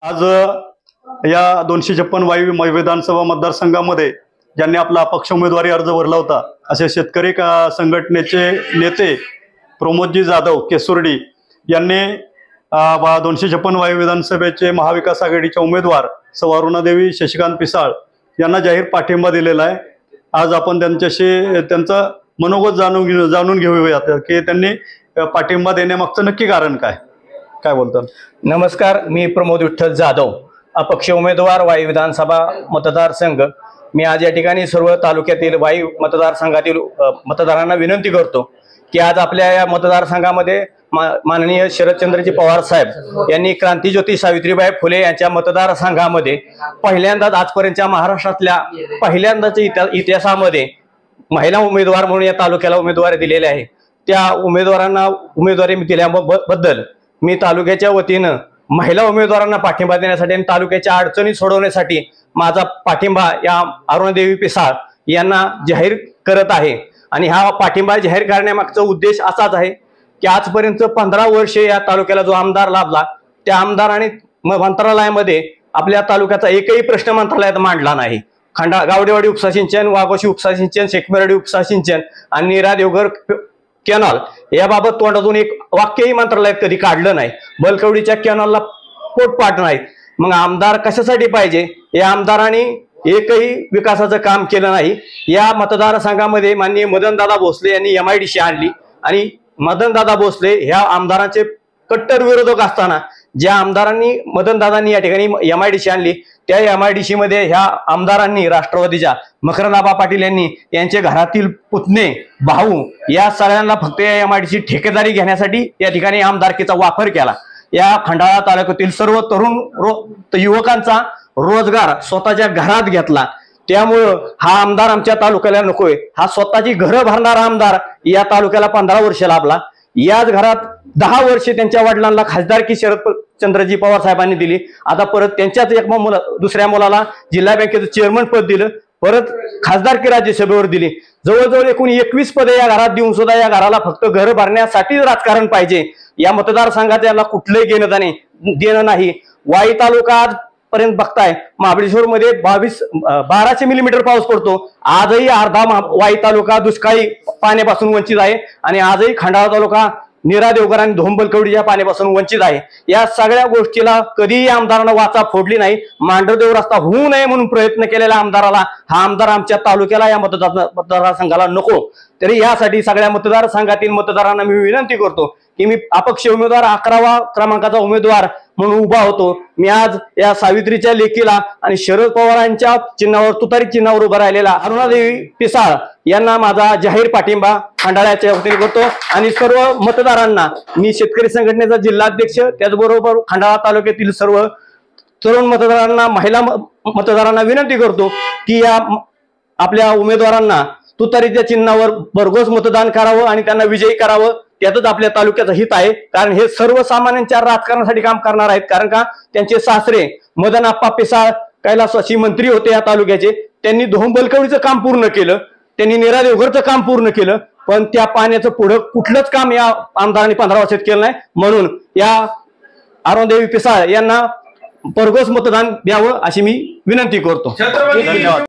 आज या 256 वायू विधानसभा मतदारसंघामध्ये ज्यांनी आपला अपक्ष उमेदवारी अर्ज भरला होता असे शेतकरी संघटनेचे नेते प्रमोदजी जाधव केसुर्डी यांनी 256 वायू विधानसभेचे महाविकास आघाडीच्या उमेदवार सौ अरुणादेवी शशिकांत पिसाळ यांना जाहीर पाठिंबा दिलेला आहे। आज आपण त्यांच्याशी त्यांचं मनोगत जाणून घेऊयात की त्यांनी पाठिंबा देण्यामागचं नक्की कारण काय बोलतात। नमस्कार, मी प्रमोद विठ्ठल जाधव, अपक्ष उमेदवार वाई विधानसभा मतदारसंघ। मी आज या ठिकाणी सर्व तालुक्यातील वाई मतदारसंघातील मतदारांना विनंती करतो की आज आपल्या या मतदारसंघामध्ये माननीय शरदचंद्रजी पवार साहेब यांनी क्रांतीज्योती सावित्रीबाई फुले यांच्या मतदारसंघामध्ये पहिल्यांदाच आजपर्यंतच्या महाराष्ट्रातल्या पहिल्यांदाच्या इतिहासामध्ये महिला उमेदवार म्हणून या तालुक्याला उमेदवारी दिलेले आहे। त्या उमेदवारांना उमेदवारी दिल्याबद्दल मी तालुक्याच्या वतीनं महिला उमेदवारांना पाठिंबा देण्यासाठी आणि तालुक्याच्या अडचणी सोडवण्यासाठी माझा पाठिंबा या अरुणादेवी पिसाळ यांना जाहीर करत आहे। आणि हा पाठिंबा जाहीर करण्यामागचा उद्देश असाच आहे की आजपर्यंत 15 वर्षे या तालुक्याला जो आमदार लाभला त्या आमदाराने मंत्रालयामध्ये आपल्या तालुक्याचा एकही प्रश्न मंत्रालयात मांडला नाही। गावडेवाडी उपसा सिंचन, वाघोशी उपसा सिंचन, शेखमेरडी उपसा सिंचन आणि नीरा देवघर कॅनॉल याबाबत तोंडातून एक वाक्यही मंत्रालयात कधी काढलं नाही। बलकवडीच्या कॅनॉलला पोटपाट नाही। मग आमदार कशासाठी पाहिजे? या आमदारांनी एकही विकासाचं काम केलं नाही। या मतदारसंघामध्ये माननीय मदनदादा भोसले यांनी MIDC आणली आणि मदनदादा भोसले ह्या आमदारांचे कट्टर विरोधक असताना ज्या आमदारांनी मदनदादांनी या ठिकाणी MIDC आणली त्या MIDC मध्ये ह्या आमदारांनी राष्ट्रवादीच्या मकरंदाबा पाटील यांनी यांचे घरातील पुतणे भाऊ या सगळ्यांना फक्त या MIDC ठेकेदारी घेण्यासाठी या ठिकाणी आमदारकीचा वापर केला। या खंडाळा तालुक्यातील सर्व तरुण युवकांचा रोजगार स्वतःच्या घरात घेतला। त्यामुळं हा आमदार आमच्या तालुक्याला नकोय। हा स्वतःची घरं भरणारा आमदार या तालुक्याला 15 वर्ष लाभला। याच घरात 10 वर्षे त्यांच्या वडिलांना खासदारकी शरदचंद्रजी पवार साहेबांनी दिली। आता परत त्यांच्याच एक दुसऱ्या मुलाला जिल्हा बँकेचं चेअरमन पद दिलं, परत खासदारकी राज्यसभेवर दिली। जवळजवळ एकूण 21 पदे या घरात देऊन सुद्धा या घराला फक्त घर भरण्यासाठी राजकारण पाहिजे। या मतदारसंघात याला कुठलंही देणं नाही। वाई तालुका पर्यंत बघताय महाबळेश्वर मध्ये 1200 मिलीमीटर पाऊस पडतो। आजही अर्धा वाई तालुका दुष्काळी पाण्यापासून वंचित आहे आणि आजही खंडाळा तालुका नीरा देवघर आणि धोंबलकवडीच्या पाण्यापासून वंचित आहे। या सगळ्या गोष्टीला कधीही आमदारांना वाचा फोडली नाही। मांढरदेव रस्ता होऊ नये म्हणून प्रयत्न केलेल्या आमदाराला हा आमदार आमच्या तालुक्याला या मतदारसंघाला नको। तरी यासाठी सगळ्या मतदारसंघातील मतदारांना मी विनंती करतो की मी अपक्ष उमेदवार 11व्या क्रमांकाचा उमेदवार म्हणून उभा होतो। मी आज या सावित्रीच्या लेकीला आणि शरद पवारांच्या चिन्हावर तुतारी चिन्हावर उभा राहिलेला अरुणादेवी पिसाळ यांना माझा जाहीर पाठिंबा खंडाळ्याच्या वतीने करतो। आणि सर्व मतदारांना मी शेतकरी संघटनेचा जिल्हाध्यक्ष त्याचबरोबर खंडाळा तालुक्यातील सर्व तरुण मतदारांना महिला मतदारांना विनंती करतो की या आपल्या उमेदवारांना तुतारीच्या चिन्हावर भरघोस मतदान करावं आणि त्यांना विजयी करावं। त्यातच आपल्या तालुक्याचं हित आहे, कारण हे सर्वसामान्यांच्या राजकारणासाठी काम करणार आहेत। कारण का त्यांचे सासरे मदन आप्पा पिसाळ कैलासवासी मंत्री होते या तालुक्याचे। त्यांनी धोंबलकवडीचं काम पूर्ण केलं, त्यांनी नीरा देवघरचं काम पूर्ण केलं, पण त्या पाण्याचं पुढं कुठलंच काम या आमदारांनी 15 वर्षात केलं नाही। म्हणून या अरुणादेवी पिसाळ यांना भरघोस मतदान द्यावं अशी मी विनंती करतो। धन्यवाद।